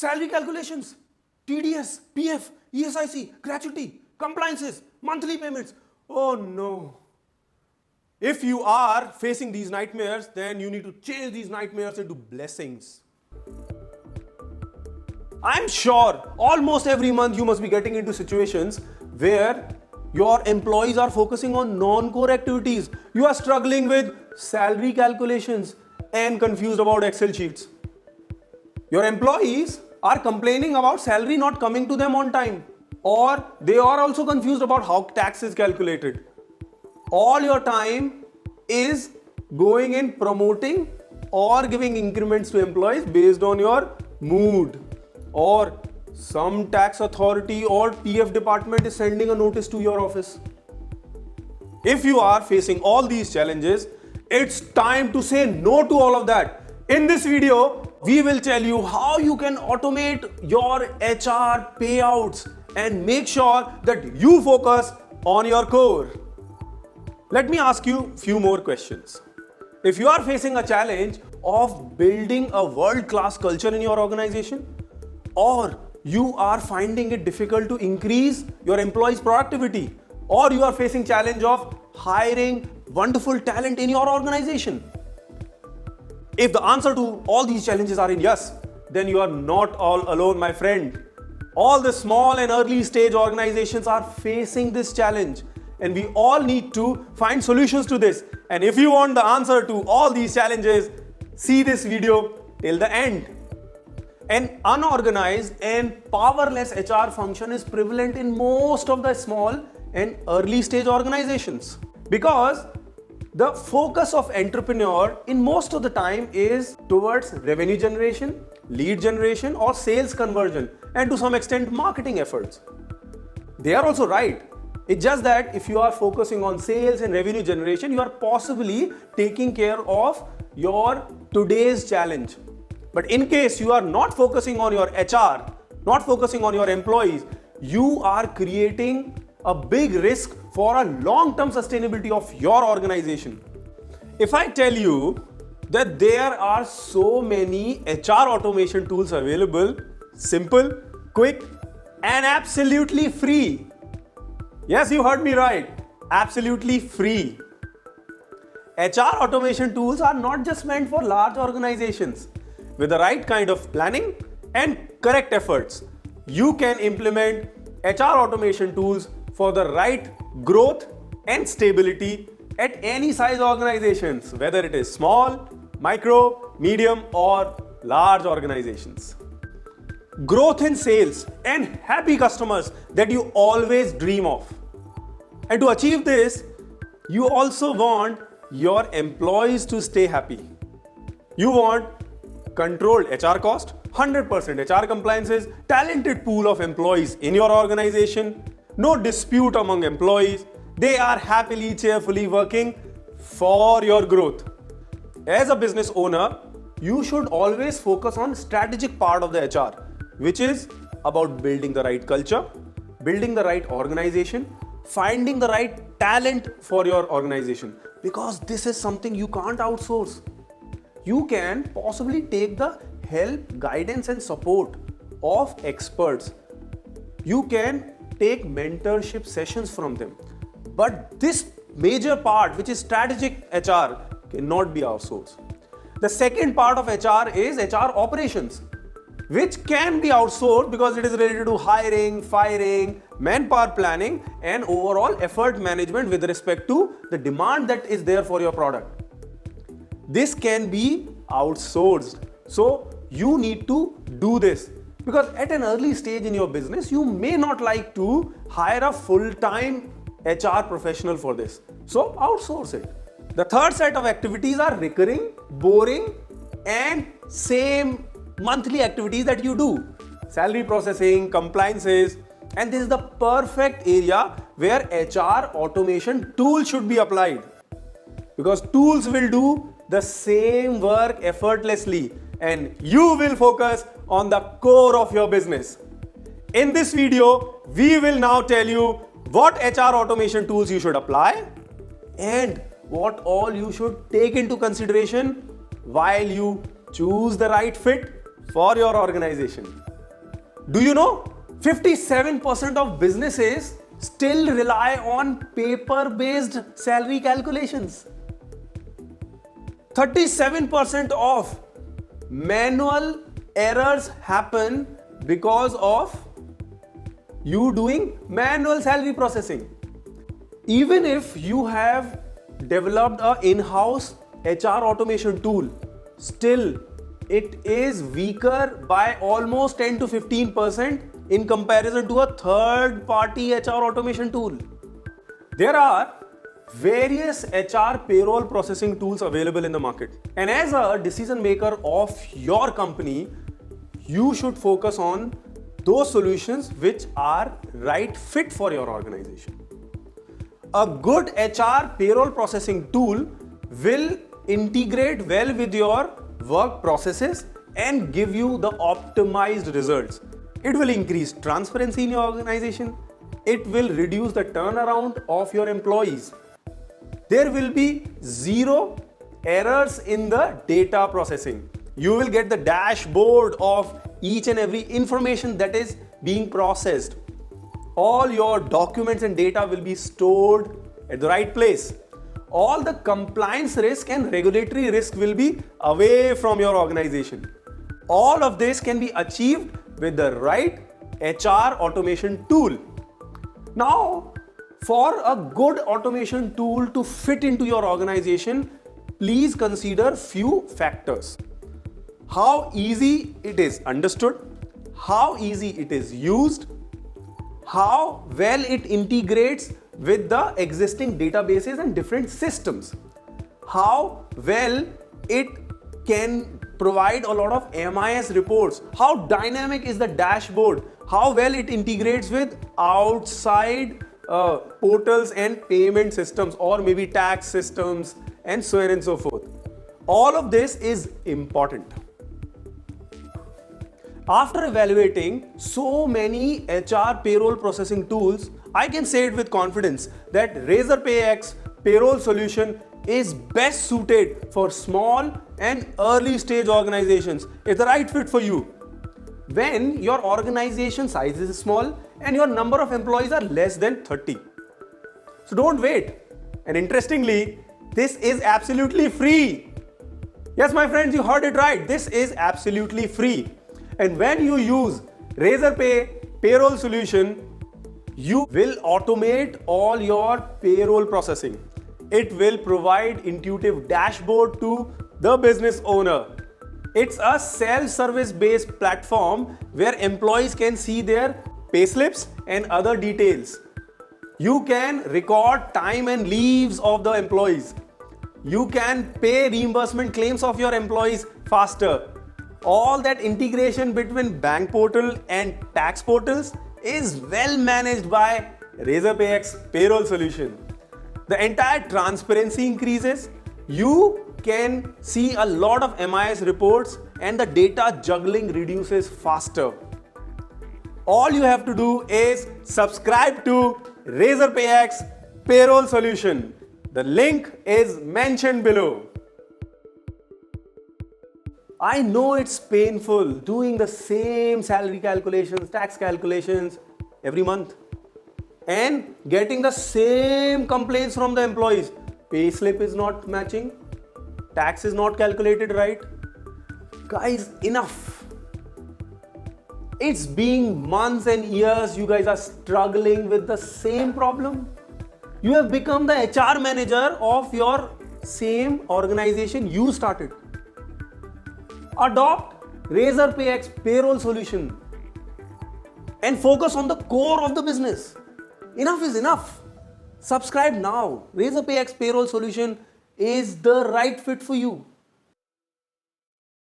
salary calculations, TDS, PF, ESIC, gratuity, compliances, monthly payments. Oh no. If you are facing these nightmares, then you need to change these nightmares into blessings. I'm sure almost every month you must be getting into situations where your employees are focusing on non-core activities. You are struggling with salary calculations and confused about Excel sheets. Your employees are complaining about salary not coming to them on time, or they are also confused about how tax is calculated. All your time is going in promoting or giving increments to employees based on your mood, or some tax authority or PF department is sending a notice to your office. If you are facing all these challenges, it's time to say no to all of that. In this video, we will tell you how you can automate your HR payouts and make sure that you focus on your core. Let me ask you a few more questions. If you are facing a challenge of building a world-class culture in your organization, or you are finding it difficult to increase your employees' productivity, or you are facing challenge of hiring wonderful talent in your organization, if the answer to all these challenges are in yes, then you are not all alone, my friend. All the small and early stage organizations are facing this challenge, and we all need to find solutions to this. And if you want the answer to all these challenges, see this video till the end. An unorganized and powerless HR function is prevalent in most of the small and early stage organizations, because the focus of entrepreneur in most of the time is towards revenue generation, lead generation, or sales conversion, and to some extent marketing efforts. They are also right. It's just that if you are focusing on sales and revenue generation, you are possibly taking care of your today's challenge. But in case you are not focusing on your HR, not focusing on your employees, you are creating a big risk for a long-term sustainability of your organization. If I tell you that there are so many HR automation tools available, simple, quick, and absolutely free. Yes, you heard me right. Absolutely free. HR automation tools are not just meant for large organizations. With the right kind of planning and correct efforts, you can implement HR automation tools for the right growth and stability at any size organizations, whether it is small, micro, medium, or large organizations. Growth in sales and happy customers that you always dream of. And to achieve this, you also want your employees to stay happy. You want controlled HR cost, 100% HR compliances, talented pool of employees in your organization, no dispute among employees. They are happily, cheerfully working for your growth. As a business owner, you should always focus on strategic part of the HR, which is about building the right culture, building the right organization, finding the right talent for your organization, because this is something you can't outsource. You can possibly take the help, guidance, and support of experts. You can take mentorship sessions from them. But this major part, which is strategic HR, cannot be outsourced. The second part of HR is HR operations, which can be outsourced because it is related to hiring, firing, manpower planning, and overall effort management with respect to the demand that is there for your product. This can be outsourced. So you need to do this, because at an early stage in your business, you may not like to hire a full-time HR professional for this. So outsource it. The third set of activities are recurring, boring, and same monthly activities that you do. Salary processing, compliances, and this is the perfect area where HR automation tools should be applied, because tools will do the same work effortlessly and you will focus on the core of your business. In this video, we will now tell you what HR automation tools you should apply and what all you should take into consideration while you choose the right fit for your organization. Do you know 57% of businesses still rely on paper-based salary calculations? 37% of manual errors happen because of you doing manual salary processing. Even if you have developed an in-house HR automation tool, still it is weaker by almost 10 to 15% in comparison to a third-party HR automation tool. There are various HR payroll processing tools available in the market. And as a decision maker of your company, you should focus on those solutions which are right fit for your organization. A good HR payroll processing tool will integrate well with your work processes and give you the optimized results. It will increase transparency in your organization. It will reduce the turnaround of your employees. There will be zero errors in the data processing. You will get the dashboard of each and every information that is being processed. All your documents and data will be stored at the right place. All the compliance risk and regulatory risk will be away from your organization. All of this can be achieved with the right HR automation tool. Now, for a good automation tool to fit into your organization, please consider few factors. How easy it is understood, how easy it is used, how well it integrates with the existing databases and different systems, how well it can provide a lot of MIS reports, how dynamic is the dashboard, how well it integrates with outside portals and payment systems or maybe tax systems and so on and so forth. All of this is important. After evaluating so many HR payroll processing tools, I can say it with confidence that RazorPayX payroll solution is best suited for small and early stage organizations. It's the right fit for you. When your organization size is small and your number of employees are less than 30. So don't wait. And interestingly, this is absolutely free. Yes, my friends, you heard it right. This is absolutely free. And when you use RazorPay payroll solution, you will automate all your payroll processing. It will provide intuitive dashboard to the business owner. It's a self-service based platform where employees can see their payslips and other details. You can record time and leaves of the employees. You can pay reimbursement claims of your employees faster. All that integration between bank portal and tax portals is well managed by RazorPayX payroll solution. The entire transparency increases. You can see a lot of MIS reports and the data juggling reduces faster. All you have to do is subscribe to RazorPayX payroll solution. The link is mentioned below. I know it's painful doing the same salary calculations, tax calculations every month and getting the same complaints from the employees. Payslip is not matching, tax is not calculated right. Guys, enough. It's been months and years you guys are struggling with the same problem. You have become the HR manager of your same organization you started. Adopt RazorPayX payroll solution and focus on the core of the business. Enough is enough. Subscribe now. RazorPayX payroll solution is the right fit for you.